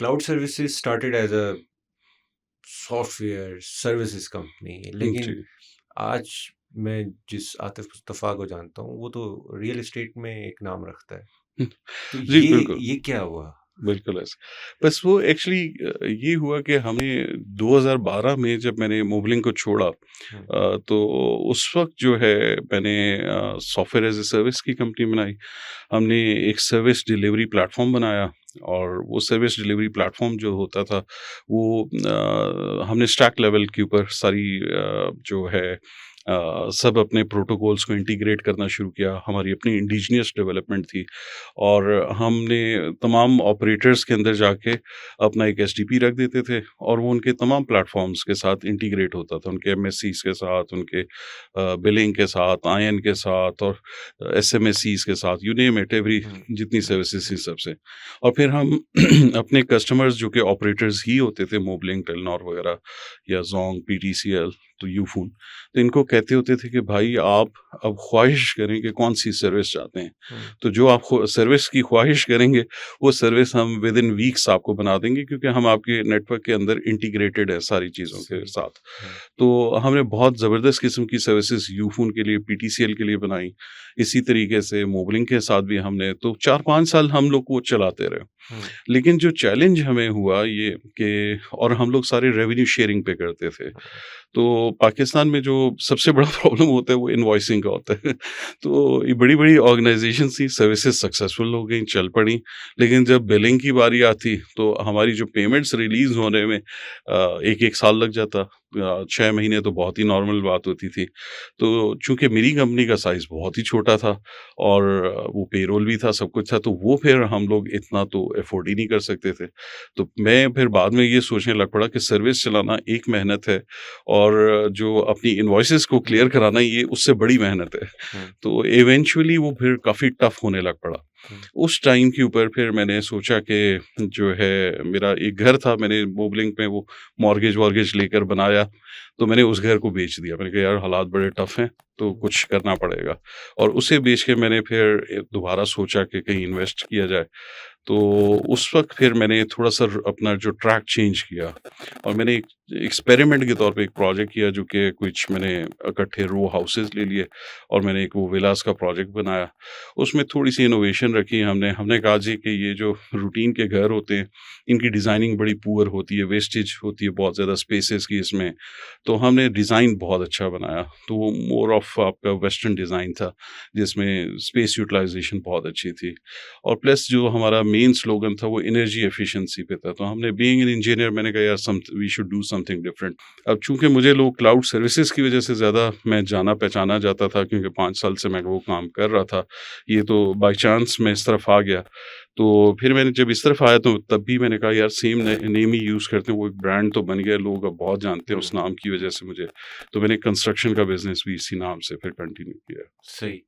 Cloud services started as a software services company, लेकिन जी। आज मैं जिस आतिफ मुस्तफ़ा को जानता हूँ वो तो रियल एस्टेट में एक नाम रखता है। हुँ, तो जी, ये बिल्कुल, ये क्या हुआ? बिल्कुल ऐसा। बस वो एक्चुअली ये हुआ कि हमें 2012 में जब मैंने मोबलिंग को छोड़ा हुँ, तो उस वक़्त जो है मैंने सॉफ्टवेयर एज़ अ सर्विस की कंपनी बनाई। हमने एक सर्विस डिलीवरी प्लेटफ़ॉर्म बनाया और वो सर्विस डिलीवरी प्लेटफ़ॉर्म जो होता था वो हमने स्टैक लेवल के ऊपर सारी जो है सब अपने प्रोटोकॉल्स को इंटीग्रेट करना शुरू किया। हमारी अपनी इंडिजिनियस डेवलपमेंट थी और हमने तमाम ऑपरेटर्स के अंदर जाके अपना एक एसटीपी रख देते थे और वो उनके तमाम प्लेटफ़ॉर्म्स के साथ इंटीग्रेट होता था। उनके एमएससीज़ के साथ, उनके बिलिंग के साथ, आईएन के साथ और एसएमएससीज़ के साथ, यू नेम इट एवरी हुँ, जितनी सर्विसेज़ थी सबसे। और फिर हम अपने कस्टमर्स जो कि ऑपरेटर्स ही होते थे मोबलिंक, टेलीनॉर वगैरह या ज़ोंग, पीटीसीएल तो यूफ़ोन, तो इनको कहते होते थे कि भाई आप अब ख्वाहिश करें कि कौन-सी सर्विस चाहते हैं। हुँ, तो जो आप सर्विस की ख्वाहिश करेंगे, वो सर्विस हम विदिन वीक्स आपको बना देंगे क्योंकि हम आपके नेटवर्क के अंदर इंटीग्रेटेड है सारी चीज़ों के सही। साथ। हुँ, तो हमने बहुत ज़बरदस्त किस्म की सर्विसेज़ यूफ़ोन के लिए, पीटीसीएल के लिए बनाई। इसी तरीके से मोबलिंक के साथ भी हमने तो 4-5 साल हम लोग वो चलाते रहे। हुँ, लेकिन जो चैलेंज हमें हुआ ये कि और हम लोग सारे रेवेन्यू शेयरिंग पे करते थे। तो पाकिस्तान में जो सबसे बड़ा प्रॉब्लम होता है वो इनवॉइसिंग का होता है। तो ये बड़ी-बड़ी ऑर्गनाइज़ेशंस थी, सर्विसेज़ सक्सेसफुल हो गई, चल पड़ी। लेकिन जब बिलिंग की बारी आती तो हमारी जो पेमेंट्स रिलीज़ होने में 1-1 साल लग जाता। 6 महीने तो बहुत ही नॉर्मल बात होती थी। तो चूँकि मेरी कंपनी का साइज़ बहुत ही छोटा था और वो पेरोल भी था, सब कुछ था, तो वो फिर हम लोग इतना तो अफ़ोर्ड ही नहीं कर सकते थे। तो मैं फिर बाद में ये सोचने लग पड़ा कि सर्विस चलाना एक मेहनत है और जो अपनी इनवॉइसेज़ को क्लियर कराना ये उससे बड़ी मेहनत है। हुँ, तो इवेंचुअली वो फिर काफ़ी टफ़ होने लग पड़ा। हुँ, उस टाइम के ऊपर फिर मैंने सोचा कि जो है मेरा एक घर था, मैंने मोबलिंक में वो मॉर्गेज-वॉर्गेज लेकर बनाया, तो मैंने उस घर को बेच दिया। मैंने कहा यार हालात बड़े टफ़ हैं, तो हुँ, कुछ करना पड़ेगा और उसे बेच के मैंने फिर दोबारा सोचा कि कहीं इन्वेस्ट किया जाए। तो उस वक़्त फिर मैंने थोड़ा-सा अपना जो ट्रैक चेंज किया और मैंने एक एक्सपेरिमेंट के तौर पे एक प्रोजेक्ट किया जो कि कुछ मैंने इकट्ठे रो हाउसेज़ ले लिए और मैंने एक वो विलास का प्रोजेक्ट बनाया। उसमें थोड़ी-सी इनोवेशन रखी हमने। हमने कहा जी कि ये जो रूटीन के घर होते हैं, इनकी डिज़ाइनिंग बड़ी पुअर होती है, वेस्टेज होती है बहुत ज़्यादा स्पेसेस की इसमें। तो हमने डिज़ाइन बहुत अच्छा बनाया। तो वो मोर ऑफ आपका वेस्टर्न डिज़ाइन था, जिसमें स्पेस यूटिलाइज़ेशन बहुत अच्छी थी। और प्लस जो हमारा मेन स्लोगन था वो एनर्जी एफिशिएंसी पे था। तो हमने बीइंग एन इंजीनियर मैंने कहा यार some we should do something different. अब चूँकि मुझे लोग क्लाउड सर्विसेज़ की वज़ह से ज़्यादा मैं जाना-पहचाना जाता था क्योंकि 5 साल से मैं वो काम कर रहा था। ये तो बाय चांस मैं इस तरफ आ गया। तो फिर मैंने जब इस तरफ आया तो तब भी मैंने कहा यार सेम नेम ही यूज़ करते हैं, वो एक ब्रांड तो बन गया, लोग अब बहुत जानते हैं उस हुँ, नाम की वज़ह से मुझे। तो मैंने कंस्ट्रक्शन का बिज़नेस भी इसी नाम से फिर कंटिन्यू किया। सही।